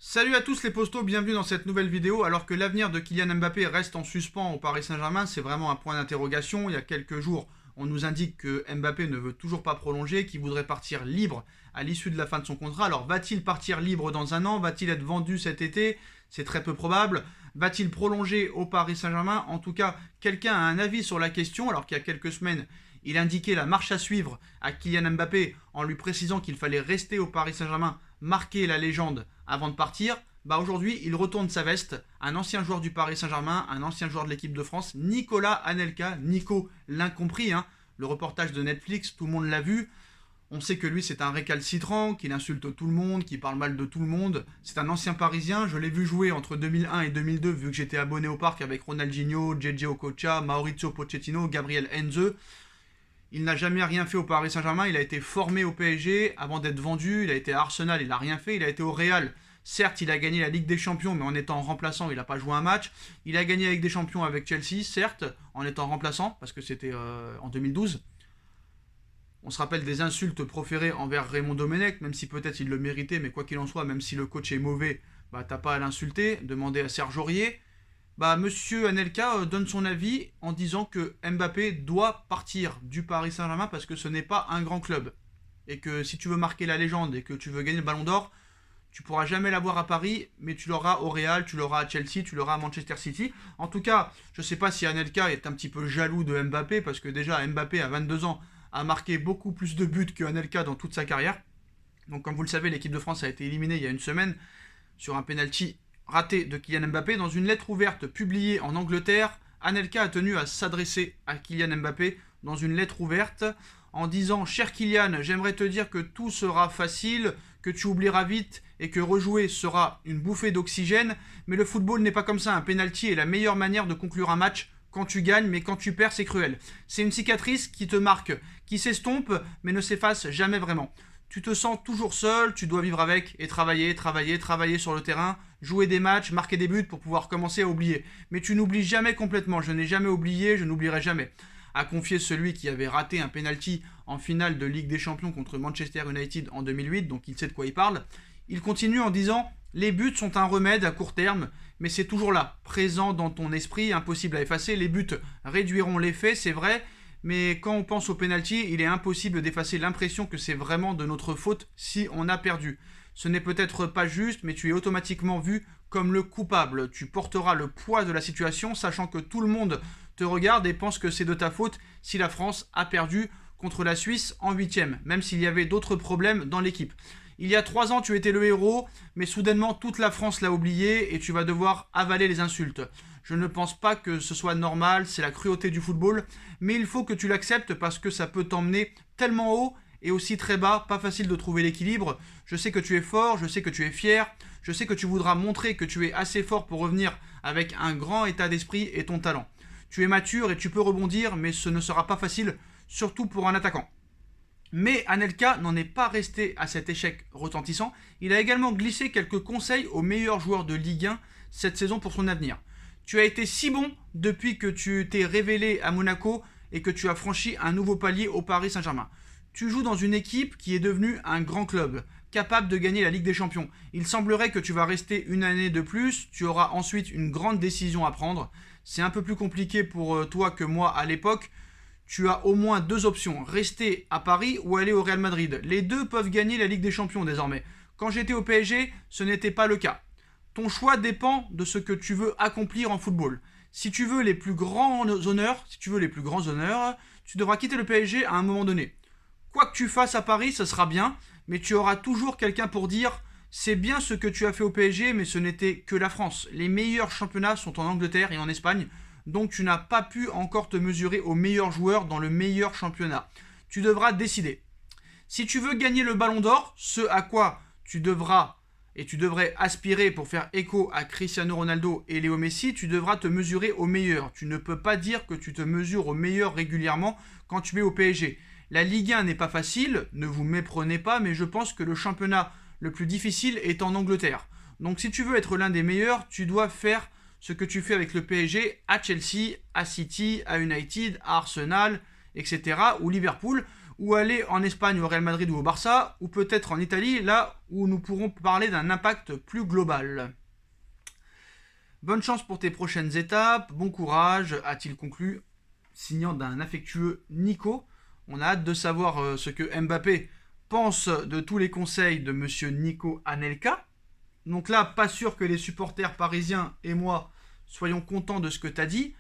Salut à tous les postos, bienvenue dans cette nouvelle vidéo. Alors que l'avenir de Kylian Mbappé reste en suspens au Paris Saint-Germain, c'est vraiment un point d'interrogation. Il y a quelques jours, on nous indique que Mbappé ne veut toujours pas prolonger, qu'il voudrait partir libre à l'issue de la fin de son contrat. Alors va-t-il partir libre dans un an? Va-t-il être vendu cet été? C'est très peu probable. Va-t-il prolonger au Paris Saint-Germain? En tout cas, quelqu'un a un avis sur la question, alors qu'il y a quelques semaines, il indiquait la marche à suivre à Kylian Mbappé en lui précisant qu'il fallait rester au Paris Saint-Germain, marquer la légende avant de partir. Bah aujourd'hui, il retourne sa veste. Un ancien joueur du Paris Saint-Germain, un ancien joueur de l'équipe de France, Nicolas Anelka, Nico l'incompris, le reportage de Netflix, tout le monde l'a vu. On sait que lui, c'est un récalcitrant, qu'il insulte tout le monde, qu'il parle mal de tout le monde. C'est un ancien Parisien, je l'ai vu jouer entre 2001 et 2002, vu que j'étais abonné au parc avec Ronaldinho, JJ Okocha, Maurizio Pochettino, Gabriel Heinze. Il n'a jamais rien fait au Paris Saint-Germain, il a été formé au PSG avant d'être vendu, il a été à Arsenal, il n'a rien fait, il a été au Real. Certes, il a gagné la Ligue des Champions, mais en étant remplaçant, il n'a pas joué un match. Il a gagné la Ligue des Champions avec Chelsea, certes, en étant remplaçant, parce que c'était en 2012. On se rappelle des insultes proférées envers Raymond Domenech, même si peut-être il le méritait, mais quoi qu'il en soit, même si le coach est mauvais, bah t'as pas à l'insulter. Demandez à Serge Aurier. Bah Monsieur Anelka donne son avis en disant que Mbappé doit partir du Paris Saint-Germain parce que ce n'est pas un grand club. Et que si tu veux marquer la légende et que tu veux gagner le Ballon d'Or, tu pourras jamais l'avoir à Paris, mais tu l'auras au Real, tu l'auras à Chelsea, tu l'auras à Manchester City. En tout cas, je ne sais pas si Anelka est un petit peu jaloux de Mbappé, parce que déjà Mbappé à 22 ans a marqué beaucoup plus de buts que Anelka dans toute sa carrière. Donc comme vous le savez, l'équipe de France a été éliminée il y a une semaine sur un penalty raté de Kylian Mbappé. Dans une lettre ouverte publiée en Angleterre, Anelka a tenu à s'adresser à Kylian Mbappé dans une lettre ouverte en disant « Cher Kylian, j'aimerais te dire que tout sera facile, que tu oublieras vite et que rejouer sera une bouffée d'oxygène, mais le football n'est pas comme ça, un penalty est la meilleure manière de conclure un match quand tu gagnes, mais quand tu perds, c'est cruel. C'est une cicatrice qui te marque, qui s'estompe, mais ne s'efface jamais vraiment. Tu te sens toujours seul, tu dois vivre avec et travailler sur le terrain, jouer des matchs, marquer des buts pour pouvoir commencer à oublier. Mais tu n'oublies jamais complètement, je n'ai jamais oublié, je n'oublierai jamais. A confié celui qui avait raté un penalty en finale de Ligue des Champions contre Manchester United en 2008, donc il sait de quoi il parle. Il continue en disant « Les buts sont un remède à court terme, mais c'est toujours là, présent dans ton esprit, impossible à effacer. Les buts réduiront l'effet, c'est vrai, mais quand on pense au penalty, il est impossible d'effacer l'impression que c'est vraiment de notre faute si on a perdu. Ce n'est peut-être pas juste, mais tu es automatiquement vu comme le coupable. Tu porteras le poids de la situation, sachant que tout le monde te regarde et pense que c'est de ta faute si la France a perdu contre la Suisse en 8e, même s'il y avait d'autres problèmes dans l'équipe. Il y a 3 ans, tu étais le héros, mais soudainement, toute la France l'a oublié et tu vas devoir avaler les insultes. Je ne pense pas que ce soit normal, c'est la cruauté du football, mais il faut que tu l'acceptes parce que ça peut t'emmener tellement haut et aussi très bas, pas facile de trouver l'équilibre. Je sais que tu es fort, je sais que tu es fier, je sais que tu voudras montrer que tu es assez fort pour revenir avec un grand état d'esprit et ton talent. Tu es mature et tu peux rebondir, mais ce ne sera pas facile, surtout pour un attaquant. Mais Anelka n'en est pas resté à cet échec retentissant. Il a également glissé quelques conseils aux meilleurs joueurs de Ligue 1 cette saison pour son avenir. Tu as été si bon depuis que tu t'es révélé à Monaco et que tu as franchi un nouveau palier au Paris Saint-Germain. Tu joues dans une équipe qui est devenue un grand club, capable de gagner la Ligue des Champions. Il semblerait que tu vas rester une année de plus, tu auras ensuite une grande décision à prendre. C'est un peu plus compliqué pour toi que moi à l'époque. Tu as au moins 2 options, rester à Paris ou aller au Real Madrid. Les deux peuvent gagner la Ligue des Champions désormais. Quand j'étais au PSG, ce n'était pas le cas. Ton choix dépend de ce que tu veux accomplir en football. Si tu veux les plus grands honneurs, tu devras quitter le PSG à un moment donné. Quoi que tu fasses à Paris, ce sera bien, mais tu auras toujours quelqu'un pour dire « C'est bien ce que tu as fait au PSG, mais ce n'était que la France. Les meilleurs championnats sont en Angleterre et en Espagne. Donc tu n'as pas pu encore te mesurer aux meilleurs joueurs dans le meilleur championnat. Tu devras décider. Si tu veux gagner le Ballon d'Or, ce à quoi tu devras et tu devrais aspirer pour faire écho à Cristiano Ronaldo et Léo Messi, tu devras te mesurer aux meilleurs. Tu ne peux pas dire que tu te mesures aux meilleurs régulièrement quand tu es au PSG. La Ligue 1 n'est pas facile, ne vous méprenez pas, mais je pense que le championnat le plus difficile est en Angleterre. Donc si tu veux être l'un des meilleurs, tu dois faire ce que tu fais avec le PSG à Chelsea, à City, à United, à Arsenal, etc. ou Liverpool, ou aller en Espagne au Real Madrid ou au Barça, ou peut-être en Italie, là où nous pourrons parler d'un impact plus global. Bonne chance pour tes prochaines étapes, bon courage, a-t-il conclu, signant d'un affectueux Nico. On a hâte de savoir ce que Mbappé pense de tous les conseils de monsieur Nico Anelka. Donc là, pas sûr que les supporters parisiens et moi soyons contents de ce que tu as dit.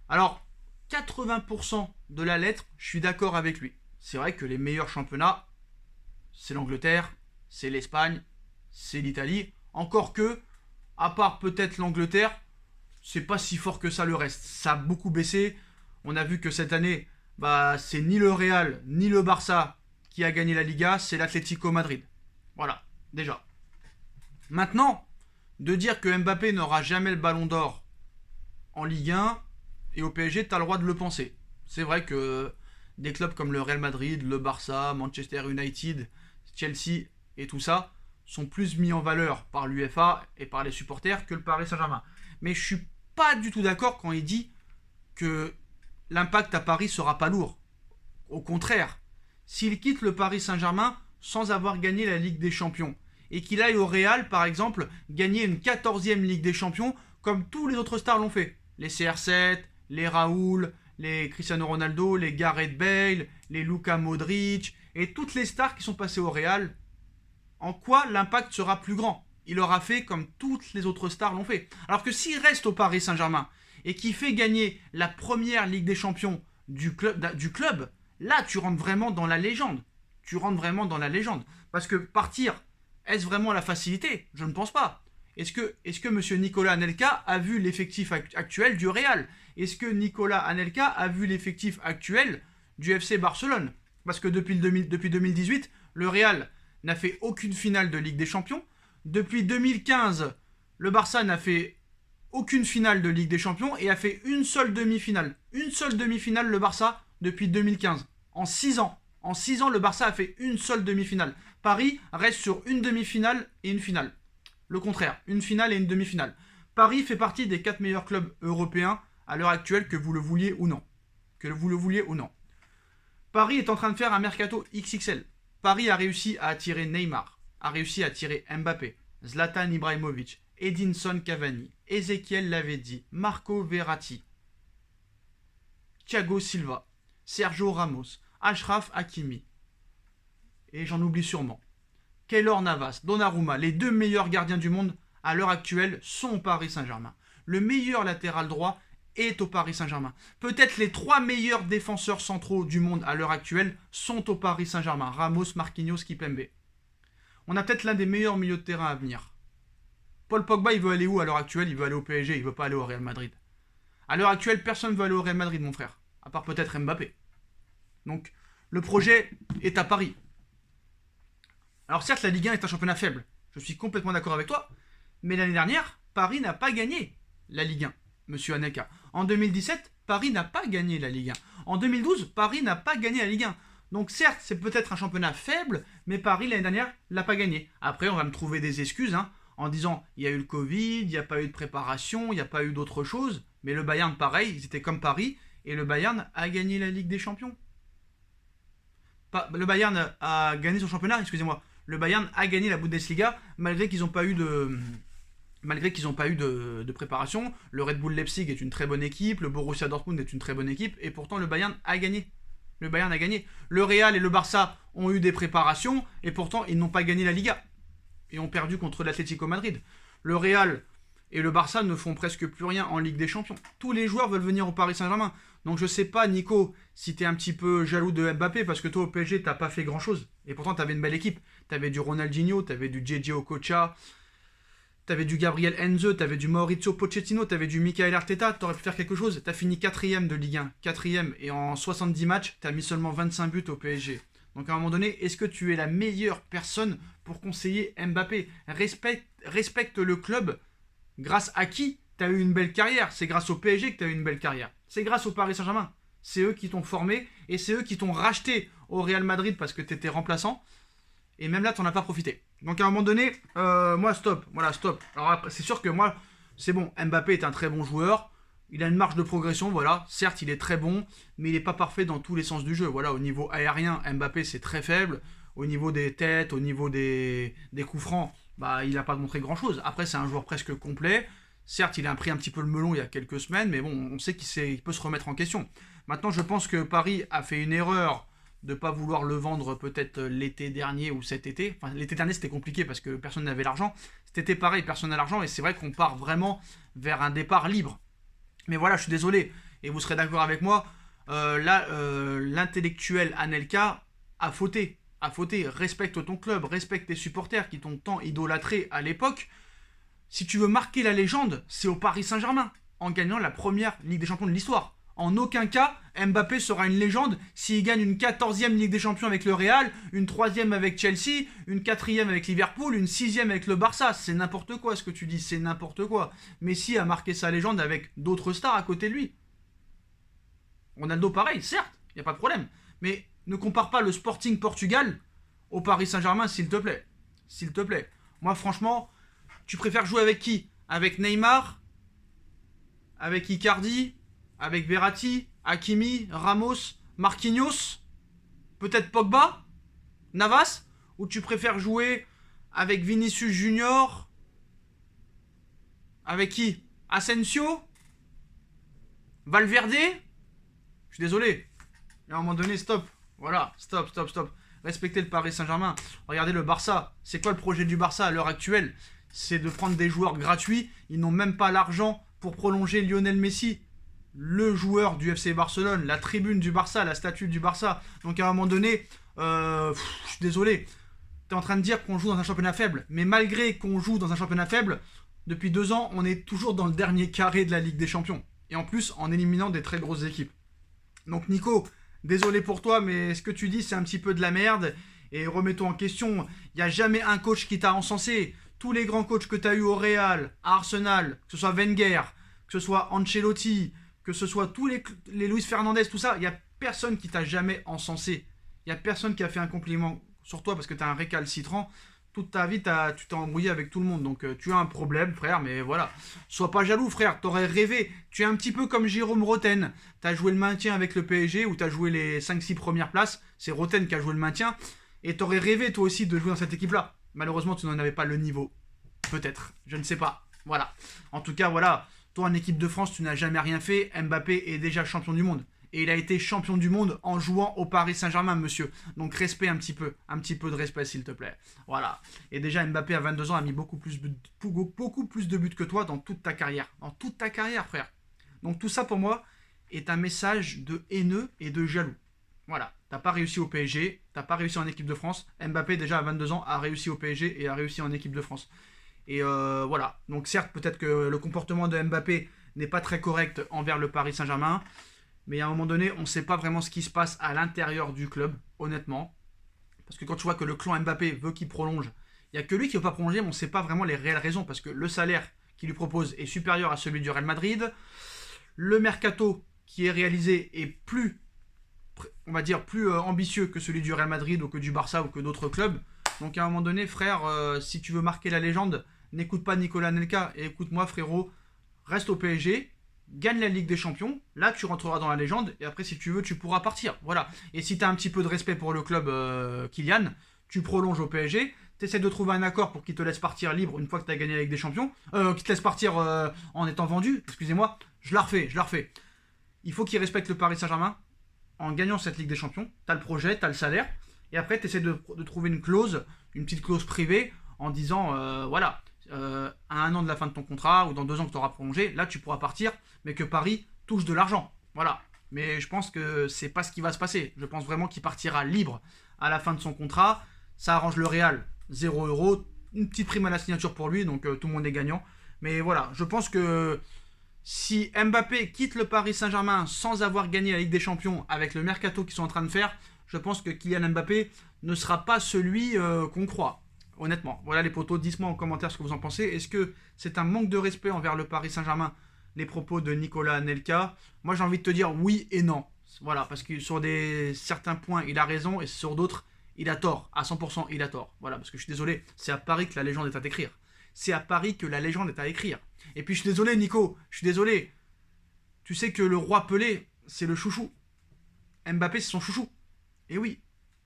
Alors, 80% de la lettre, je suis d'accord avec lui. C'est vrai que les meilleurs championnats, c'est l'Angleterre, c'est l'Espagne, c'est l'Italie. Encore que, à part peut-être l'Angleterre, c'est pas si fort que ça le reste. Ça a beaucoup baissé. On a vu que cette année, c'est ni le Real ni le Barça qui a gagné la Liga, c'est l'Atlético Madrid. Voilà, déjà. Maintenant, de dire que Mbappé n'aura jamais le ballon d'or en Ligue 1 et au PSG, tu as le droit de le penser. C'est vrai que des clubs comme le Real Madrid, le Barça, Manchester United, Chelsea et tout ça sont plus mis en valeur par l'UEFA et par les supporters que le Paris Saint-Germain. Mais je suis pas du tout d'accord quand il dit que l'impact à Paris sera pas lourd. Au contraire, s'il quitte le Paris Saint-Germain sans avoir gagné la Ligue des Champions et qu'il aille au Real, par exemple, gagner une 14e Ligue des Champions comme tous les autres stars l'ont fait. Les CR7, les Raoul, les Cristiano Ronaldo, les Gareth Bale, les Luka Modric et toutes les stars qui sont passées au Real, en quoi l'impact sera plus grand? Il aura fait comme toutes les autres stars l'ont fait. Alors que s'il reste au Paris Saint-Germain et qu'il fait gagner la première Ligue des Champions du club, là tu rentres vraiment dans la légende. Tu rentres vraiment dans la légende. Parce que partir, est-ce vraiment la facilité? Je ne pense pas. Est-ce que M. Nicolas Anelka a vu l'effectif actuel du Real? Est-ce que Nicolas Anelka a vu l'effectif actuel du FC Barcelone? Parce que depuis 2018, le Real n'a fait aucune finale de Ligue des Champions. Depuis 2015, le Barça n'a fait aucune finale de Ligue des Champions et a fait une seule demi-finale. Une seule demi-finale, le Barça, depuis 2015. En 6 ans. En 6 ans, le Barça a fait une seule demi-finale. Paris reste sur une demi-finale et une finale. Le contraire, une finale et une demi-finale. Paris fait partie des 4 meilleurs clubs européens à l'heure actuelle, que vous le vouliez ou non. Que vous le vouliez ou non. Paris est en train de faire un mercato XXL. Paris a réussi à attirer Neymar, a réussi à attirer Mbappé, Zlatan Ibrahimovic, Edinson Cavani, Ezequiel Lavezzi, Marco Verratti, Thiago Silva, Sergio Ramos, Achraf Hakimi, et j'en oublie sûrement. Keylor Navas, Donnarumma, les 2 meilleurs gardiens du monde à l'heure actuelle sont au Paris Saint-Germain. Le meilleur latéral droit est au Paris Saint-Germain. Peut-être les 3 meilleurs défenseurs centraux du monde à l'heure actuelle sont au Paris Saint-Germain. Ramos, Marquinhos, Kimpembe. On a peut-être l'un des meilleurs milieux de terrain à venir. Paul Pogba, il veut aller où à l'heure actuelle? Il veut aller au PSG, il veut pas aller au Real Madrid. À l'heure actuelle, personne ne veut aller au Real Madrid, mon frère. À part peut-être Mbappé. Donc, le projet est à Paris. Alors certes, la Ligue 1 est un championnat faible. Je suis complètement d'accord avec toi. Mais l'année dernière, Paris n'a pas gagné la Ligue 1, monsieur Anelka. En 2017, Paris n'a pas gagné la Ligue 1. En 2012, Paris n'a pas gagné la Ligue 1. Donc certes, c'est peut-être un championnat faible, mais Paris, l'année dernière, l'a pas gagné. Après, on va me trouver des excuses, en disant, il y a eu le Covid, il n'y a pas eu de préparation, il n'y a pas eu d'autre chose. Mais le Bayern, pareil, ils étaient comme Paris, et le Bayern a gagné la Ligue des Champions. Le Bayern a gagné son championnat, excusez-moi. Le Bayern a gagné la Bundesliga, malgré qu'ils n'ont pas eu de préparation. Le Red Bull Leipzig est une très bonne équipe, le Borussia Dortmund est une très bonne équipe, et pourtant le Bayern a gagné. Le Bayern a gagné. Le Real et le Barça ont eu des préparations, et pourtant ils n'ont pas gagné la Liga. Et ont perdu contre l'Atlético Madrid. Le Real et le Barça ne font presque plus rien en Ligue des Champions. Tous les joueurs veulent venir au Paris Saint-Germain. Donc je sais pas, Nico, si t'es un petit peu jaloux de Mbappé, parce que toi au PSG t'as pas fait grand chose. Et pourtant t'avais une belle équipe. T'avais du Ronaldinho, t'avais du JJ Okocha, t'avais du Gabriel Heinze, t'avais du Maurizio Pochettino, t'avais du Michael Arteta, t'aurais pu faire quelque chose. T'as fini 4ème de Ligue 1, 4ème, et en 70 matchs, t'as mis seulement 25 buts au PSG. Donc à un moment donné, est-ce que tu es la meilleure personne pour conseiller Mbappé? Respecte le club grâce à qui tu as eu une belle carrière. C'est grâce au PSG que tu as eu une belle carrière. C'est grâce au Paris Saint-Germain. C'est eux qui t'ont formé et c'est eux qui t'ont racheté au Real Madrid parce que tu étais remplaçant. Et même là, tu n'en as pas profité. Donc à un moment donné, moi, stop. Voilà, stop. Alors après, c'est sûr que moi, c'est bon. Mbappé est un très bon joueur. Il a une marge de progression, voilà. Certes, il est très bon, mais il n'est pas parfait dans tous les sens du jeu. Voilà, au niveau aérien, Mbappé, c'est très faible. Au niveau des têtes, au niveau des coups francs, bah, il n'a pas montré grand-chose. Après, c'est un joueur presque complet. Certes, il a pris un petit peu le melon il y a quelques semaines, mais bon, on sait qu'il peut se remettre en question. Maintenant, je pense que Paris a fait une erreur de ne pas vouloir le vendre peut-être l'été dernier ou cet été. Enfin, l'été dernier, c'était compliqué parce que personne n'avait l'argent. Cet été, pareil, personne n'a l'argent, et c'est vrai qu'on part vraiment vers un départ libre. Mais voilà, je suis désolé, et vous serez d'accord avec moi, là, l'intellectuel Anelka a fauté. A fauté. Respecte ton club, respecte tes supporters qui t'ont tant idolâtré à l'époque. Si tu veux marquer la légende, c'est au Paris Saint-Germain, en gagnant la première Ligue des Champions de l'histoire. En aucun cas, Mbappé sera une légende s'il gagne une 14e Ligue des Champions avec le Real, une 3e avec Chelsea, une 4e avec Liverpool, une 6e avec le Barça. C'est n'importe quoi ce que tu dis, c'est n'importe quoi. Messi a marqué sa légende avec d'autres stars à côté de lui. Ronaldo pareil, certes, il n'y a pas de problème. Mais ne compare pas le Sporting Portugal au Paris Saint-Germain, s'il te plaît. S'il te plaît. Moi, franchement, tu préfères jouer avec qui? Avec Neymar? Avec Icardi? Avec Verratti? Hakimi? Ramos? Marquinhos? Peut-être Pogba? Navas? Ou tu préfères jouer avec Vinicius Junior? Avec qui? Asensio? Valverde? Je suis désolé. À un moment donné, stop. Voilà, stop, stop, stop. Respectez le Paris Saint-Germain. Regardez le Barça. C'est quoi le projet du Barça à l'heure actuelle? C'est de prendre des joueurs gratuits. Ils n'ont même pas l'argent pour prolonger Lionel Messi, le joueur du FC Barcelone, la tribune du Barça, la statue du Barça. Donc à un moment donné, je suis désolé. Tu es en train de dire qu'on joue dans un championnat faible. Mais malgré qu'on joue dans un championnat faible, depuis 2 ans, on est toujours dans le dernier carré de la Ligue des Champions. Et en plus, en éliminant des très grosses équipes. Donc Nico, désolé pour toi, mais ce que tu dis, c'est un petit peu de la merde. Et remets-toi en question. Il n'y a jamais un coach qui t'a encensé. Tous les grands coachs que tu as eu au Real, à Arsenal, que ce soit Wenger, que ce soit Ancelotti, que ce soit tous les Luis Fernandez, tout ça, il n'y a personne qui t'a jamais encensé. Il n'y a personne qui a fait un compliment sur toi parce que tu as un récalcitrant. Toute ta vie, tu t'es embrouillé avec tout le monde. Donc tu as un problème, frère, mais voilà. Sois pas jaloux, frère. T'aurais rêvé. Tu es un petit peu comme Jérôme Roten. T'as joué le maintien avec le PSG ou t'as joué les 5-6 premières places. C'est Roten qui a joué le maintien. Et t'aurais rêvé, toi aussi, de jouer dans cette équipe-là. Malheureusement, tu n'en avais pas le niveau. Peut-être. Je ne sais pas. Voilà. En tout cas, voilà. Toi, en équipe de France, tu n'as jamais rien fait. Mbappé est déjà champion du monde. Et il a été champion du monde en jouant au Paris Saint-Germain, monsieur. Donc respect un petit peu de respect, s'il te plaît. Voilà. Et déjà, Mbappé, à 22 ans, a mis beaucoup plus de buts que toi dans toute ta carrière. Dans toute ta carrière, frère. Donc tout ça, pour moi, est un message de haineux et de jaloux. Voilà. T'as pas réussi au PSG, t'as pas réussi en équipe de France. Mbappé, déjà, à 22 ans, a réussi au PSG et a réussi en équipe de France. Et voilà. Donc certes, peut-être que le comportement de Mbappé n'est pas très correct envers le Paris Saint-Germain. Mais à un moment donné, on ne sait pas vraiment ce qui se passe à l'intérieur du club, honnêtement. Parce que quand tu vois que le clan Mbappé veut qu'il prolonge, il n'y a que lui qui ne veut pas prolonger, mais on ne sait pas vraiment les réelles raisons. Parce que le salaire qu'il lui propose est supérieur à celui du Real Madrid. Le mercato qui est réalisé est plus, on va dire, plus ambitieux que celui du Real Madrid ou que du Barça ou que d'autres clubs. Donc à un moment donné, frère, si tu veux marquer la légende, n'écoute pas Nicolas Anelka et écoute-moi, frérot, reste au PSG. Gagne la Ligue des Champions, là tu rentreras dans la légende, et après si tu veux tu pourras partir, voilà. Et si tu as un petit peu de respect pour le club Kylian, tu prolonges au PSG, tu essaies de trouver un accord pour qu'il te laisse partir libre une fois que tu as gagné la Ligue des Champions, qu'il te laisse partir en étant vendu, excusez-moi, je la refais. Il faut qu'il respecte le Paris Saint-Germain en gagnant cette Ligue des Champions, tu as le projet, tu as le salaire, et après tu essaies de trouver une clause, une petite clause privée, en disant, voilà, à 1 an de la fin de ton contrat ou dans 2 ans que tu auras prolongé, là tu pourras partir, mais que Paris touche de l'argent. Voilà. Mais je pense que c'est pas ce qui va se passer. Je pense vraiment qu'il partira libre à la fin de son contrat. Ça arrange le Real, 0 €, une petite prime à la signature pour lui, donc tout le monde est gagnant. Mais voilà, je pense que si Mbappé quitte le Paris Saint-Germain sans avoir gagné la Ligue des Champions avec le mercato qu'ils sont en train de faire, je pense que Kylian Mbappé ne sera pas celui qu'on croit. Honnêtement, voilà les potos, dites-moi en commentaire ce que vous en pensez. Est-ce que c'est un manque de respect envers le Paris Saint-Germain, les propos de Nicolas Anelka? Moi j'ai envie de te dire oui et non. Voilà, parce que sur certains points il a raison et sur d'autres il a tort. À 100% il a tort. Voilà, parce que je suis désolé, c'est à Paris que la légende est à écrire. C'est à Paris que la légende est à écrire. Et puis je suis désolé Nico, je suis désolé. Tu sais que le roi Pelé, c'est le chouchou. Mbappé, c'est son chouchou. Et oui,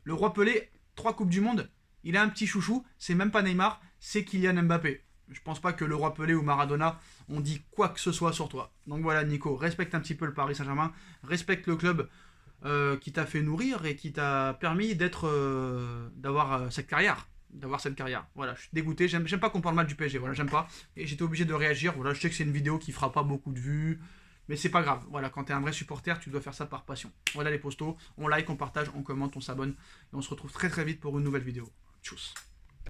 le roi Pelé, 3 Coupes du Monde, il a un petit chouchou, c'est même pas Neymar, c'est Kylian Mbappé. Je pense pas que le roi Pelé ou Maradona ont dit quoi que ce soit sur toi. Donc voilà, Nico, respecte un petit peu le Paris Saint-Germain, respecte le club qui t'a fait nourrir et qui t'a permis d'avoir cette carrière. Voilà, je suis dégoûté, j'aime pas qu'on parle mal du PSG, voilà, j'aime pas. Et j'étais obligé de réagir, voilà, je sais que c'est une vidéo qui fera pas beaucoup de vues, mais c'est pas grave. Voilà, quand t'es un vrai supporter, tu dois faire ça par passion. Voilà les postos, on like, on partage, on commente, on s'abonne. Et on se retrouve très très vite pour une nouvelle vidéo. Tchuss.